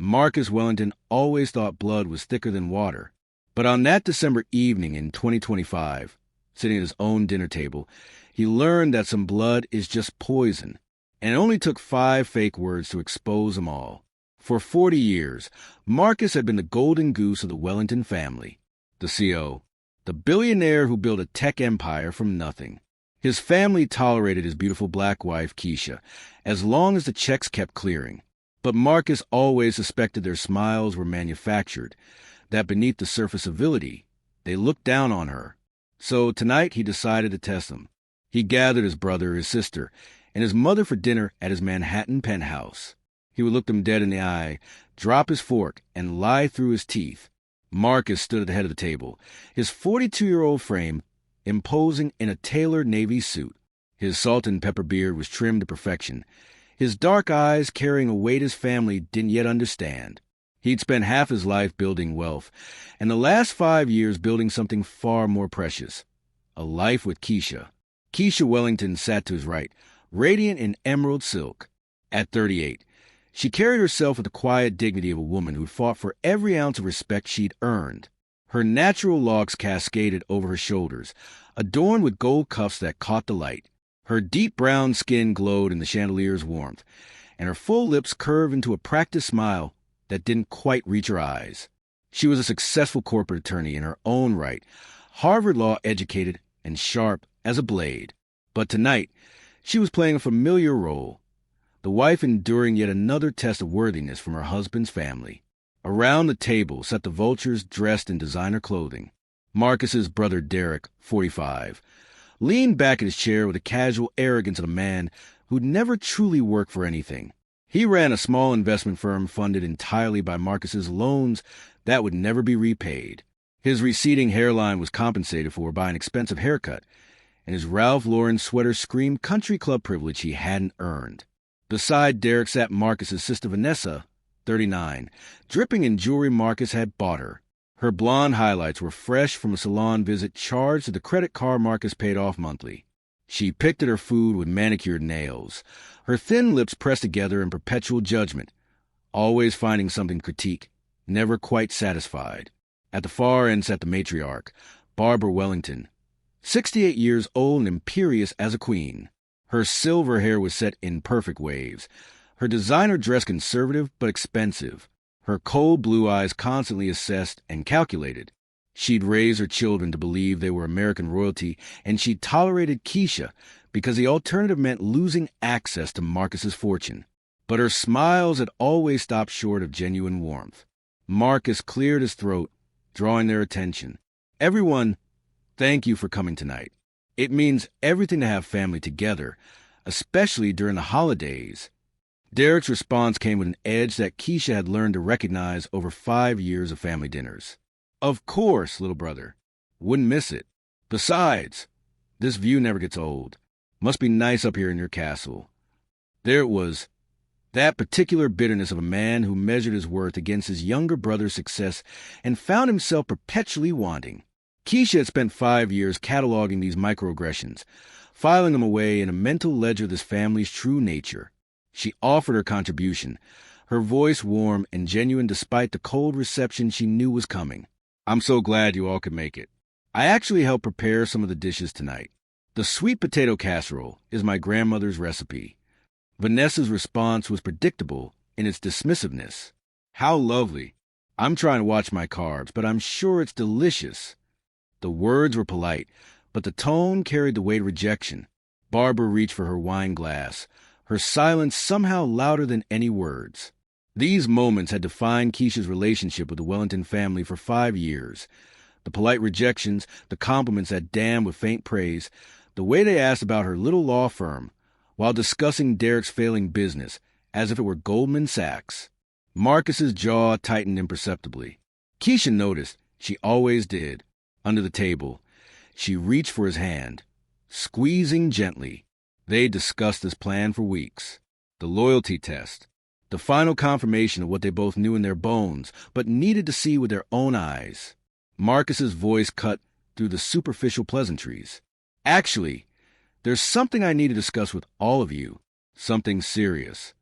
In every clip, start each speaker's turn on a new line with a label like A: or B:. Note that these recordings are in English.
A: Marcus Wellington always thought blood was thicker than water. But on that December evening in 2025, sitting at his own dinner table, he learned that some blood is just poison, and it only took 5 fake words to expose them all. For 40 years, Marcus had been the golden goose of the Wellington family, the CO, the billionaire who built a tech empire from nothing. His family tolerated his beautiful black wife, Keisha, as long as the checks kept clearing. But Marcus always suspected their smiles were manufactured, that beneath the surface civility, they looked down on her. So tonight he decided to test them. He gathered his brother, his sister, and his mother for dinner at his Manhattan penthouse. He would look them dead in the eye, drop his fork, and lie through his teeth. Marcus stood at the head of the table, his 42-year-old frame imposing in a tailored navy suit. His salt and pepper beard was trimmed to perfection, his dark eyes carrying a weight his family didn't yet understand. He'd spent half his life building wealth, and the last 5 years building something far more precious, a life with Keisha. Keisha Wellington sat to his right, radiant in emerald silk. At 38, she carried herself with the quiet dignity of a woman who'd fought for every ounce of respect she'd earned. Her natural locks cascaded over her shoulders, adorned with gold cuffs that caught the light. Her deep brown skin glowed in the chandelier's warmth, and her full lips curved into a practiced smile that didn't quite reach her eyes. She was a successful corporate attorney in her own right, Harvard law educated and sharp as a blade. But tonight, she was playing a familiar role, the wife enduring yet another test of worthiness from her husband's family. Around the table sat the vultures dressed in designer clothing. Marcus's brother Derek, 45, leaned back in his chair with the casual arrogance of a man who'd never truly worked for anything. He ran a small investment firm funded entirely by Marcus's loans that would never be repaid. His receding hairline was compensated for by an expensive haircut, and his Ralph Lauren sweater screamed country club privilege he hadn't earned. Beside Derek sat Marcus's sister Vanessa, 39, dripping in jewelry Marcus had bought her. Her blonde highlights were fresh from a salon visit charged to the credit card Marcus paid off monthly. She picked at her food with manicured nails, her thin lips pressed together in perpetual judgment, always finding something to critique, never quite satisfied. At the far end sat the matriarch, Barbara Wellington, 68 years old and imperious as a queen. Her silver hair was set in perfect waves, her designer dress conservative but expensive, her cold blue eyes constantly assessed and calculated. She'd raised her children to believe they were American royalty, and she'd tolerated Keisha because the alternative meant losing access to Marcus's fortune. But her smiles had always stopped short of genuine warmth. Marcus cleared his throat, drawing their attention. "Everyone, thank you for coming tonight. It means everything to have family together, especially during the holidays." Derek's response came with an edge that Keisha had learned to recognize over 5 years of family dinners. "Of course, little brother. Wouldn't miss it. Besides, this view never gets old. Must be nice up here in your castle." There it was, that particular bitterness of a man who measured his worth against his younger brother's success and found himself perpetually wanting. Keisha had spent 5 years cataloging these microaggressions, filing them away in a mental ledger of this family's true nature. She offered her contribution, her voice warm and genuine despite the cold reception she knew was coming. "I'm so glad you all could make it. I actually helped prepare some of the dishes tonight. The sweet potato casserole is my grandmother's recipe." Vanessa's response was predictable in its dismissiveness. "How lovely. I'm trying to watch my carbs, but I'm sure it's delicious." The words were polite, but the tone carried the weight of rejection. Barbara reached for her wine glass, her silence somehow louder than any words. These moments had defined Keisha's relationship with the Wellington family for 5 years. The polite rejections, the compliments that damned with faint praise, the way they asked about her little law firm, while discussing Derek's failing business, as if it were Goldman Sachs. Marcus's jaw tightened imperceptibly. Keisha noticed, she always did. Under the table, she reached for his hand, squeezing gently. They discussed this plan for weeks. The loyalty test. The final confirmation of what they both knew in their bones, but needed to see with their own eyes. Marcus's voice cut through the superficial pleasantries. "Actually, there's something I need to discuss with all of you. Something serious."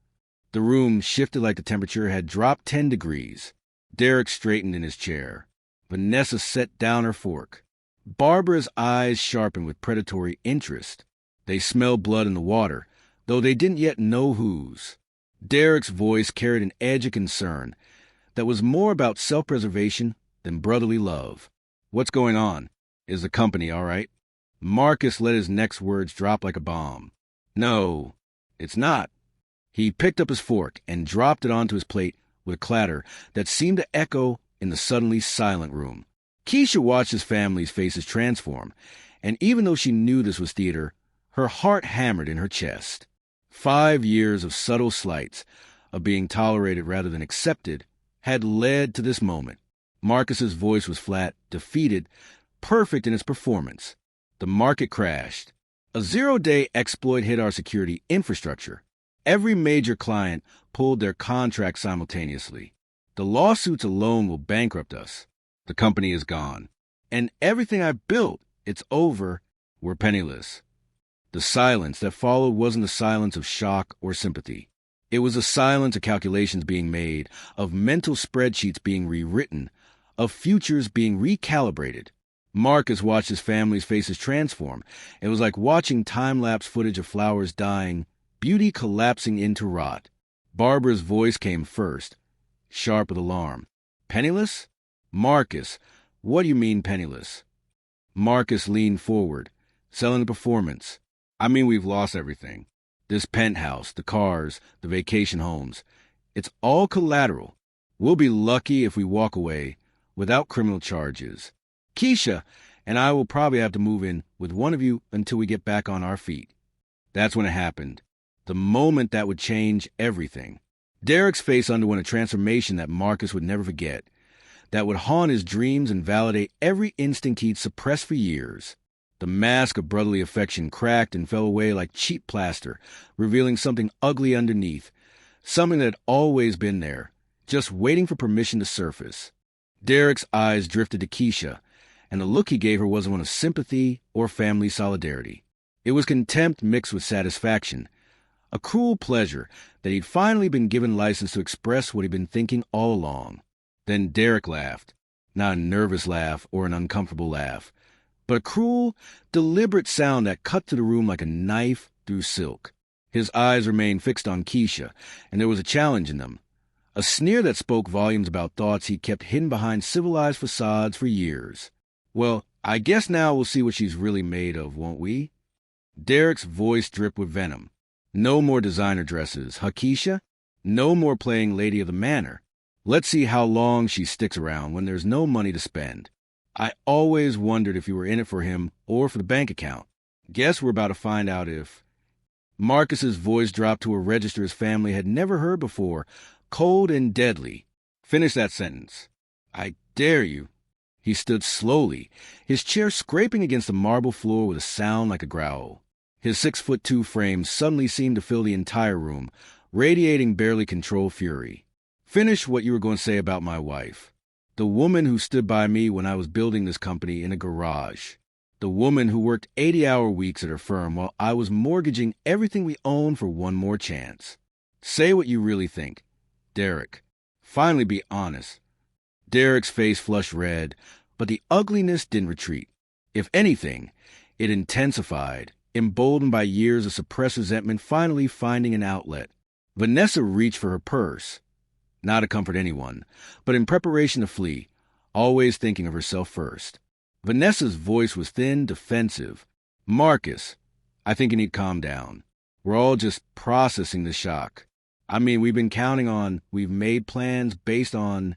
A: The room shifted like the temperature had dropped 10 degrees. Derek straightened in his chair. Vanessa set down her fork. Barbara's eyes sharpened with predatory interest. They smelled blood in the water, though they didn't yet know whose. Derek's voice carried an edge of concern that was more about self-preservation than brotherly love. What's going on? Is the company all right? Marcus let his next words drop like a bomb. No, it's not. He picked up his fork and dropped it onto his plate with a clatter that seemed to echo in the suddenly silent room. Keisha watched his family's faces transform, and even though she knew this was theater, her heart hammered in her chest. 5 years of subtle slights, of being tolerated rather than accepted, had led to this moment. Marcus's voice was flat, defeated, perfect in its performance. The market crashed. A zero-day exploit hit our security infrastructure. Every major client pulled their contracts simultaneously. The lawsuits alone will bankrupt us. The company is gone. And everything I built, it's over, we're penniless. The silence that followed wasn't the silence of shock or sympathy. It was a silence of calculations being made, of mental spreadsheets being rewritten, of futures being recalibrated. Marcus watched his family's faces transform. It was like watching time-lapse footage of flowers dying, beauty collapsing into rot. Barbara's voice came first, sharp with alarm. Penniless? Marcus, what do you mean penniless? Marcus leaned forward, selling the performance. I mean, we've lost everything. This penthouse, the cars, the vacation homes. It's all collateral. We'll be lucky if we walk away without criminal charges. Keisha and I will probably have to move in with one of you until we get back on our feet. That's when it happened. The moment that would change everything. Derek's face underwent a transformation that Marcus would never forget, that would haunt his dreams and validate every instinct he'd suppressed for years. The mask of brotherly affection cracked and fell away like cheap plaster, revealing something ugly underneath, something that had always been there, just waiting for permission to surface. Derek's eyes drifted to Keisha, and the look he gave her wasn't one of sympathy or family solidarity. It was contempt mixed with satisfaction, a cruel pleasure that he'd finally been given license to express what he'd been thinking all along. Then Derek laughed, not a nervous laugh or an uncomfortable laugh, but a cruel, deliberate sound that cut through the room like a knife through silk. His eyes remained fixed on Keisha, and there was a challenge in them, a sneer that spoke volumes about thoughts he'd kept hidden behind civilized facades for years. Well, I guess now we'll see what she's really made of, won't we? Derek's voice dripped with venom. No more designer dresses, huh, Keisha? No more playing Lady of the Manor. Let's see how long she sticks around when there's no money to spend. I always wondered if you were in it for him or for the bank account. Guess we're about to find out if... Marcus's voice dropped to a register his family had never heard before, cold and deadly. Finish that sentence. I dare you. He stood slowly, his chair scraping against the marble floor with a sound like a growl. His 6'2" frame suddenly seemed to fill the entire room, radiating barely controlled fury. Finish what you were going to say about my wife. The woman who stood by me when I was building this company in a garage. The woman who worked 80-hour weeks at her firm while I was mortgaging everything we owned for one more chance. Say what you really think. Derek. Finally be honest. Derek's face flushed red, but the ugliness didn't retreat. If anything, it intensified, emboldened by years of suppressed resentment finally finding an outlet. Vanessa reached for her purse, not to comfort anyone, but in preparation to flee, always thinking of herself first. Vanessa's voice was thin, defensive. Marcus, I think you need to calm down. We're all just processing the shock. I mean, we've made plans based on...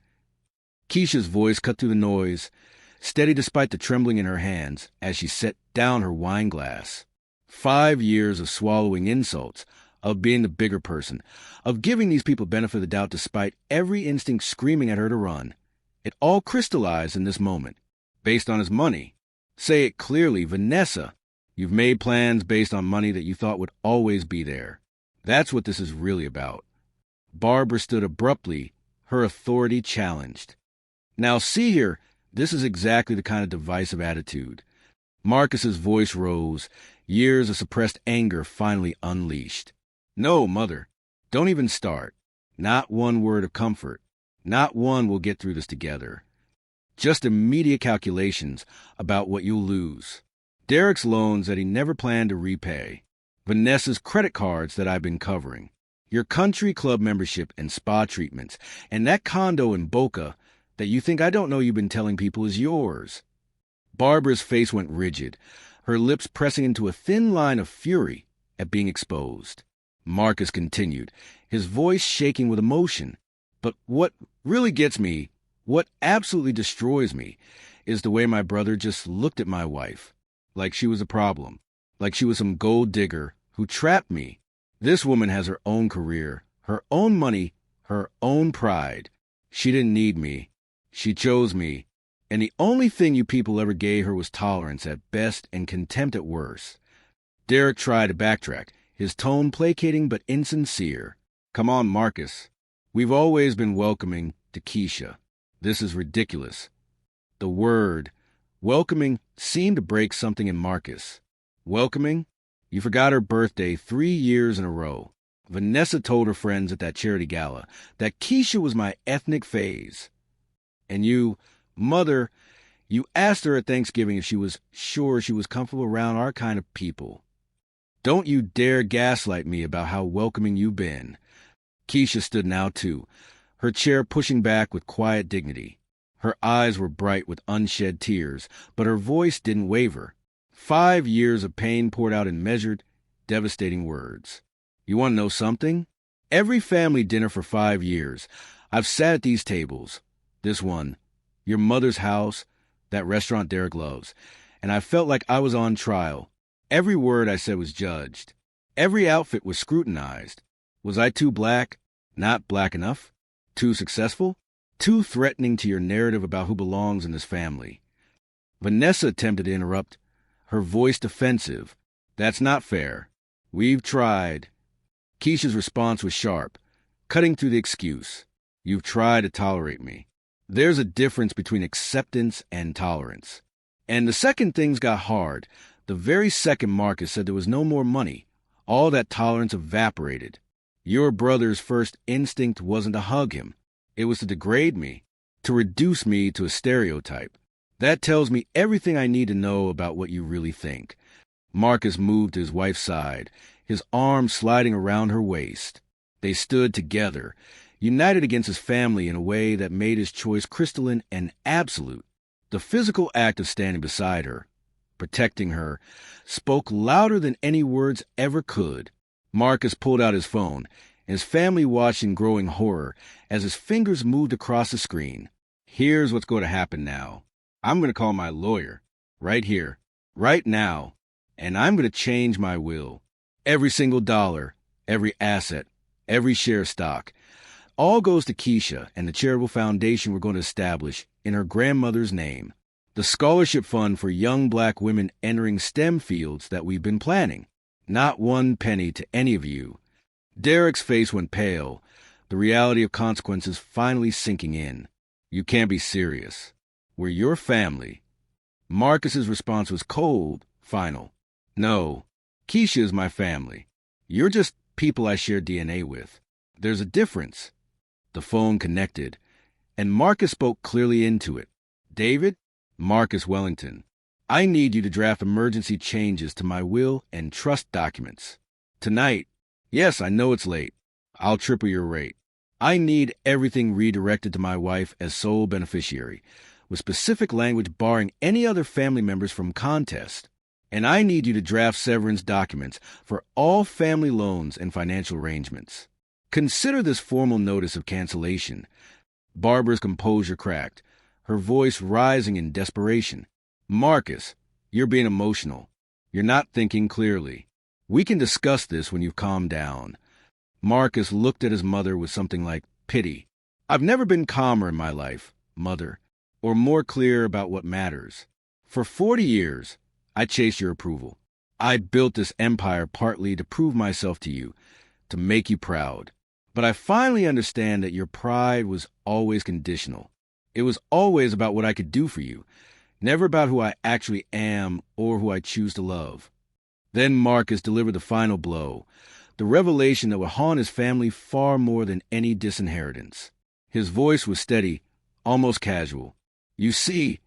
A: Keisha's voice cut through the noise, steady despite the trembling in her hands as she set down her wine glass. 5 years of swallowing insults, of being the bigger person, of giving these people benefit of the doubt despite every instinct screaming at her to run. It all crystallized in this moment, based on his money. Say it clearly, Vanessa. You've made plans based on money that you thought would always be there. That's what this is really about. Barbara stood abruptly, her authority challenged. Now see here, this is exactly the kind of divisive attitude. Marcus's voice rose, years of suppressed anger finally unleashed. No, Mother. Don't even start. Not one word of comfort. Not one "we'll get through this together." Just immediate calculations about what you'll lose. Derek's loans that he never planned to repay. Vanessa's credit cards that I've been covering. Your country club membership and spa treatments. And that condo in Boca that you think I don't know you've been telling people is yours. Barbara's face went rigid, her lips pressing into a thin line of fury at being exposed. Marcus continued, his voice shaking with emotion. But what really gets me, what absolutely destroys me, is the way my brother just looked at my wife, like she was a problem, like she was some gold digger who trapped me. This woman has her own career, her own money, her own pride. She didn't need me. She chose me. And the only thing you people ever gave her was tolerance at best and contempt at worst. Derek tried to backtrack, his tone placating but insincere. Come on, Marcus. We've always been welcoming to Keisha. This is ridiculous. The word welcoming seemed to break something in Marcus. Welcoming? You forgot her birthday 3 years in a row. Vanessa told her friends at that charity gala that Keisha was my ethnic phase. And you, Mother, you asked her at Thanksgiving if she was sure she was comfortable around our kind of people. Don't you dare gaslight me about how welcoming you've been. Keisha stood now, too, her chair pushing back with quiet dignity. Her eyes were bright with unshed tears, but her voice didn't waver. 5 years of pain poured out in measured, devastating words. You want to know something? Every family dinner for 5 years, I've sat at these tables. This one, your mother's house, that restaurant Derek loves, and I felt like I was on trial. Every word I said was judged. Every outfit was scrutinized. Was I too black? Not black enough? Too successful? Too threatening to your narrative about who belongs in this family? Vanessa attempted to interrupt, her voice defensive. That's not fair. We've tried. Keisha's response was sharp, cutting through the excuse. You've tried to tolerate me. There's a difference between acceptance and tolerance. And the second things got hard, the very second Marcus said there was no more money, all that tolerance evaporated. Your brother's first instinct wasn't to hug him. It was to degrade me, to reduce me to a stereotype. That tells me everything I need to know about what you really think. Marcus moved to his wife's side, his arm sliding around her waist. They stood together, united against his family in a way that made his choice crystalline and absolute. The physical act of standing beside her, protecting her, spoke louder than any words ever could. Marcus pulled out his phone, and his family watched in growing horror as his fingers moved across the screen. Here's what's going to happen now. I'm going to call my lawyer, right here, right now, and I'm going to change my will. Every single dollar, every asset, every share stock, all goes to Keisha and the charitable foundation we're going to establish in her grandmother's name. The scholarship fund for young black women entering STEM fields that we've been planning. Not one penny to any of you. Derek's face went pale, the reality of consequences finally sinking in. You can't be serious. We're your family. Marcus's response was cold, final. No, Keisha is my family. You're just people I share DNA with. There's a difference. The phone connected, and Marcus spoke clearly into it. David, Marcus Wellington, I need you to draft emergency changes to my will and trust documents. Tonight. Yes, I know it's late. I'll triple your rate. I need everything redirected to my wife as sole beneficiary, with specific language barring any other family members from contest. And I need you to draft severance documents for all family loans and financial arrangements. Consider this formal notice of cancellation. Barbara's composure cracked, her voice rising in desperation. Marcus, you're being emotional. You're not thinking clearly. We can discuss this when you've calmed down. Marcus looked at his mother with something like pity. I've never been calmer in my life, Mother, or more clear about what matters. For 40 years, I chased your approval. I built this empire partly to prove myself to you, to make you proud. But I finally understand that your pride was always conditional. It was always about what I could do for you, never about who I actually am or who I choose to love. Then Marcus delivered the final blow, the revelation that would haunt his family far more than any disinheritance. His voice was steady, almost casual. You see,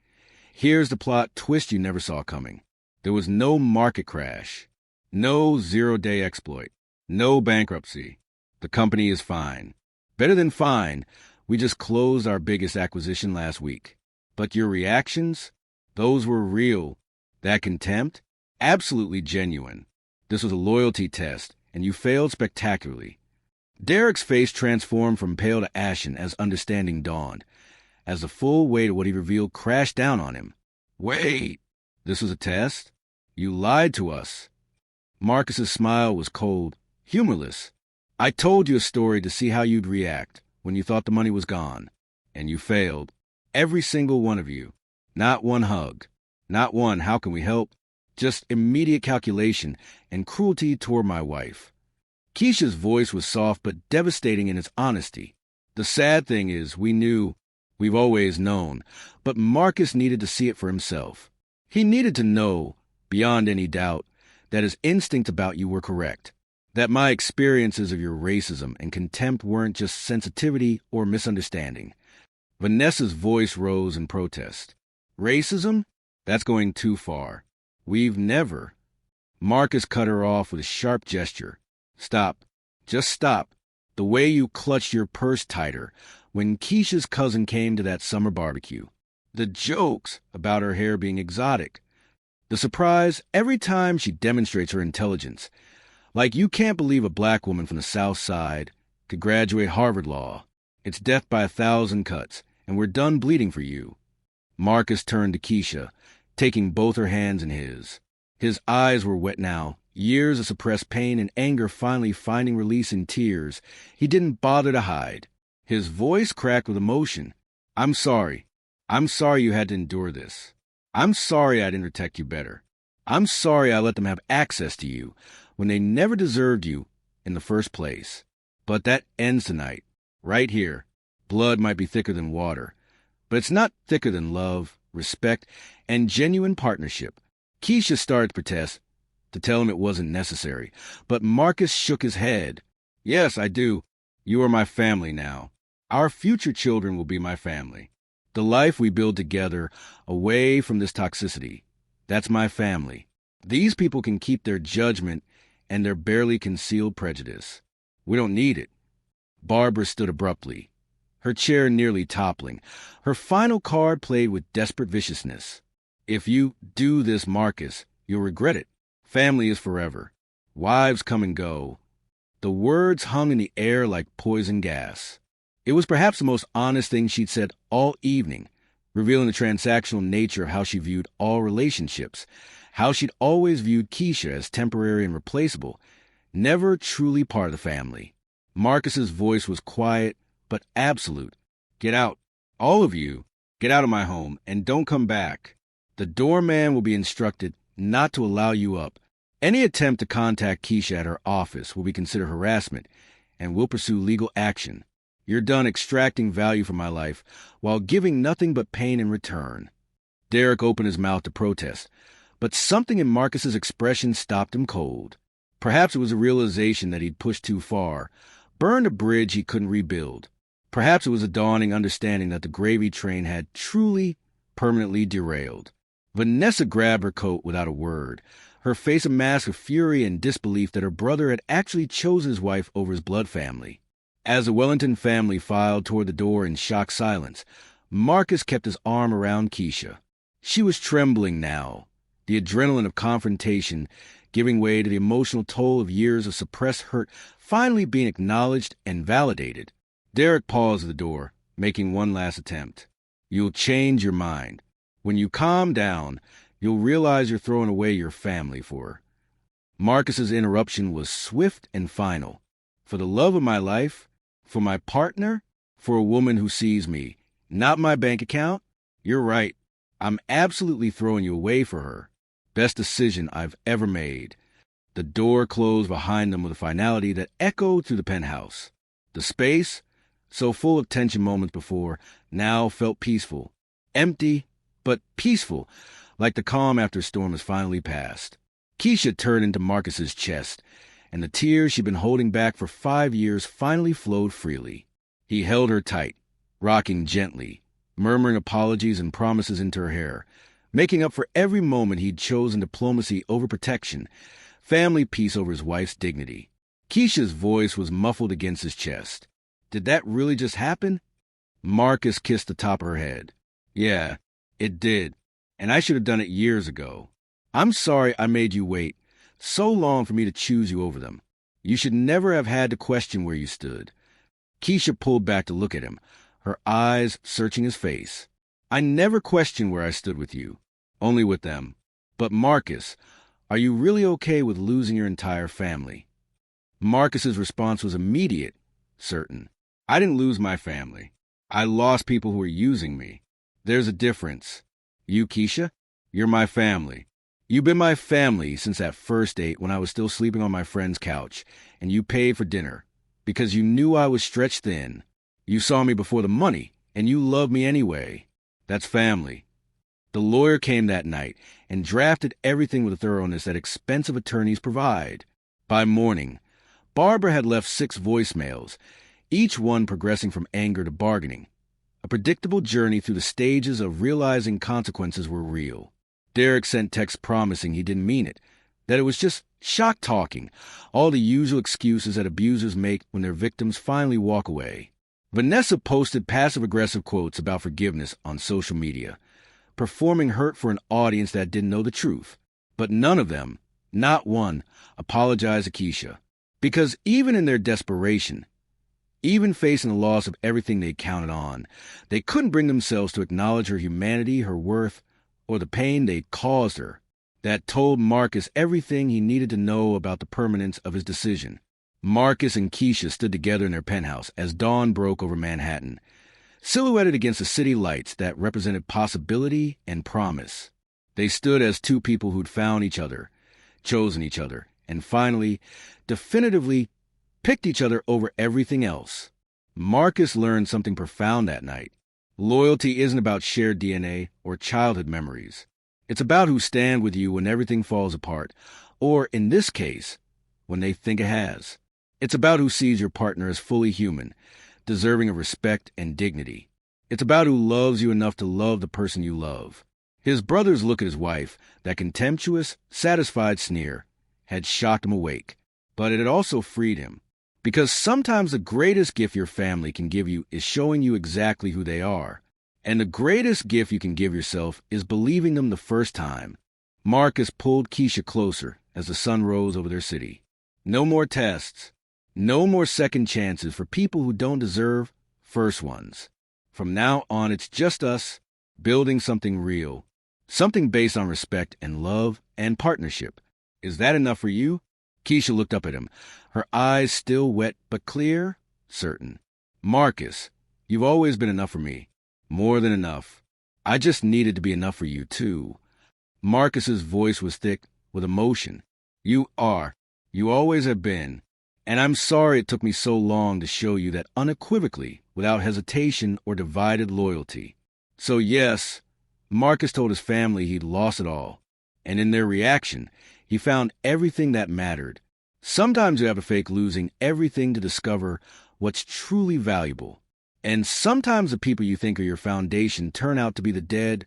A: here's the plot twist you never saw coming. There was no market crash, no zero-day exploit, no bankruptcy. The company is fine. Better than fine. We just closed our biggest acquisition last week. But your reactions? Those were real. That contempt? Absolutely genuine. This was a loyalty test, and you failed spectacularly. Derek's face transformed from pale to ashen as understanding dawned, as the full weight of what he revealed crashed down on him. Wait! This was a test? You lied to us. Marcus's smile was cold, humorless. I told you a story to see how you'd react when you thought the money was gone, and you failed. Every single one of you. Not one hug. Not one, how can we help? Just immediate calculation and cruelty toward my wife. Keisha's voice was soft but devastating in its honesty. The sad thing is, we've always known, but Marcus needed to see it for himself. He needed to know, beyond any doubt, that his instincts about you were correct. That my experiences of your racism and contempt weren't just sensitivity or misunderstanding. Vanessa's voice rose in protest. Racism? That's going too far. We've never. Marcus cut her off with a sharp gesture. Stop. Just stop. The way you clutched your purse tighter when Keisha's cousin came to that summer barbecue. The jokes about her hair being exotic. The surprise every time she demonstrates her intelligence. Like you can't believe a black woman from the South Side could graduate Harvard Law. It's death by 1,000 cuts, and we're done bleeding for you. Marcus turned to Keisha, taking both her hands in his. His eyes were wet now, years of suppressed pain and anger finally finding release in tears he didn't bother to hide. His voice cracked with emotion. I'm sorry. I'm sorry you had to endure this. I'm sorry I didn't protect you better. I'm sorry I let them have access to you when they never deserved you in the first place. But that ends tonight, right here. Blood might be thicker than water, but it's not thicker than love, respect, and genuine partnership. Keisha started to protest, to tell him it wasn't necessary, but Marcus shook his head. Yes, I do. You are my family now. Our future children will be my family. The life we build together, away from this toxicity, that's my family. These people can keep their judgment and their barely concealed prejudice. We don't need it. Barbara stood abruptly, her chair nearly toppling, her final card played with desperate viciousness. If you do this, Marcus, you'll regret it. Family is forever. Wives come and go. The words hung in the air like poison gas. It was perhaps the most honest thing she'd said all evening, revealing the transactional nature of how she viewed all relationships, how she'd always viewed Keisha as temporary and replaceable, never truly part of the family. Marcus's voice was quiet, but absolute. Get out. All of you. Get out of my home, and don't come back. The doorman will be instructed not to allow you up. Any attempt to contact Keisha at her office will be considered harassment, and we'll pursue legal action. You're done extracting value from my life while giving nothing but pain in return. Derek opened his mouth to protest, but something in Marcus's expression stopped him cold. Perhaps it was a realization that he'd pushed too far, burned a bridge he couldn't rebuild. Perhaps it was a dawning understanding that the gravy train had truly, permanently derailed. Vanessa grabbed her coat without a word, her face a mask of fury and disbelief that her brother had actually chosen his wife over his blood family. As the Wellington family filed toward the door in shocked silence, Marcus kept his arm around Keisha. She was trembling now, the adrenaline of confrontation giving way to the emotional toll of years of suppressed hurt finally being acknowledged and validated. Derek paused at the door, making one last attempt. You'll change your mind. When you calm down, you'll realize you're throwing away your family for her. Marcus's interruption was swift and final. For the love of my life, for my partner, for a woman who sees me, not my bank account, you're right. I'm absolutely throwing you away for her. Best decision I've ever made. The door closed behind them with a finality that echoed through the penthouse. The space, so full of tension moments before, now felt peaceful. Empty, but peaceful, like the calm after a storm has finally passed. Keisha turned into Marcus's chest, and the tears she'd been holding back for 5 years finally flowed freely. He held her tight, rocking gently, murmuring apologies and promises into her hair, making up for every moment he'd chosen diplomacy over protection, family peace over his wife's dignity. Keisha's voice was muffled against his chest. Did that really just happen? Marcus kissed the top of her head. Yeah, it did, and I should have done it years ago. I'm sorry I made you wait so long for me to choose you over them. You should never have had to question where you stood. Keisha pulled back to look at him, her eyes searching his face. I never questioned where I stood with you, only with them. But Marcus, are you really okay with losing your entire family? Marcus's response was immediate, certain. I didn't lose my family. I lost people who were using me. There's a difference. You, Keisha, you're my family. You've been my family since that first date when I was still sleeping on my friend's couch, and you paid for dinner, because you knew I was stretched thin. You saw me before the money, and you loved me anyway. That's family. The lawyer came that night and drafted everything with the thoroughness that expensive attorneys provide. By morning, Barbara had left 6 voicemails, each one progressing from anger to bargaining. A predictable journey through the stages of realizing consequences were real. Derek sent texts promising he didn't mean it, that it was just shock talking, all the usual excuses that abusers make when their victims finally walk away. Vanessa posted passive-aggressive quotes about forgiveness on social media, performing hurt for an audience that didn't know the truth. But none of them, not one, apologized to Keisha. Because even in their desperation, even facing the loss of everything they counted on, they couldn't bring themselves to acknowledge her humanity, her worth, or the pain they'd caused her. That told Marcus everything he needed to know about the permanence of his decision. Marcus and Keisha stood together in their penthouse as dawn broke over Manhattan, silhouetted against the city lights that represented possibility and promise. They stood as 2 people who'd found each other, chosen each other, and finally, definitively picked each other over everything else. Marcus learned something profound that night. Loyalty isn't about shared DNA or childhood memories. It's about who stand with you when everything falls apart, or, in this case, when they think it has. It's about who sees your partner as fully human, deserving of respect and dignity. It's about who loves you enough to love the person you love. His brother's look at his wife, that contemptuous, satisfied sneer, had shocked him awake, but it had also freed him. Because sometimes the greatest gift your family can give you is showing you exactly who they are. And the greatest gift you can give yourself is believing them the first time. Marcus pulled Keisha closer as the sun rose over their city. No more tests. No more second chances for people who don't deserve first ones. From now on, it's just us, building something real. Something based on respect and love and partnership. Is that enough for you? Keisha looked up at him, her eyes still wet but clear, certain. Marcus, you've always been enough for me. More than enough. I just needed to be enough for you, too. Marcus's voice was thick with emotion. You are. You always have been. And I'm sorry it took me so long to show you that unequivocally, without hesitation or divided loyalty. So yes, Marcus told his family he'd lost it all. And in their reaction, he found everything that mattered. Sometimes you have to fake losing everything to discover what's truly valuable. And sometimes the people you think are your foundation turn out to be the dead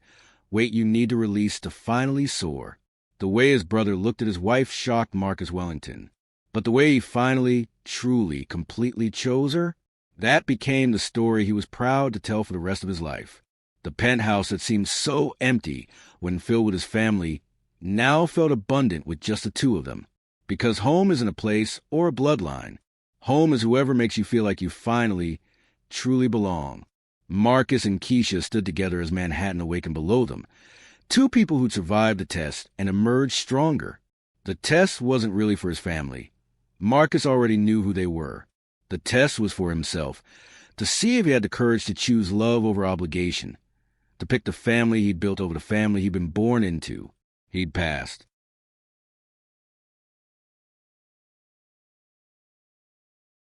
A: weight you need to release to finally soar. The way his brother looked at his wife shocked Marcus Wellington. But the way he finally, truly, completely chose her, that became the story he was proud to tell for the rest of his life. The penthouse that seemed so empty when filled with his family now felt abundant with just the 2 of them. Because home isn't a place or a bloodline. Home is whoever makes you feel like you finally, truly belong. Marcus and Keisha stood together as Manhattan awakened below them. 2 people who'd survived the test and emerged stronger. The test wasn't really for his family. Marcus already knew who they were. The test was for himself, to see if he had the courage to choose love over obligation, to pick the family he'd built over the family he'd been born into. He'd passed.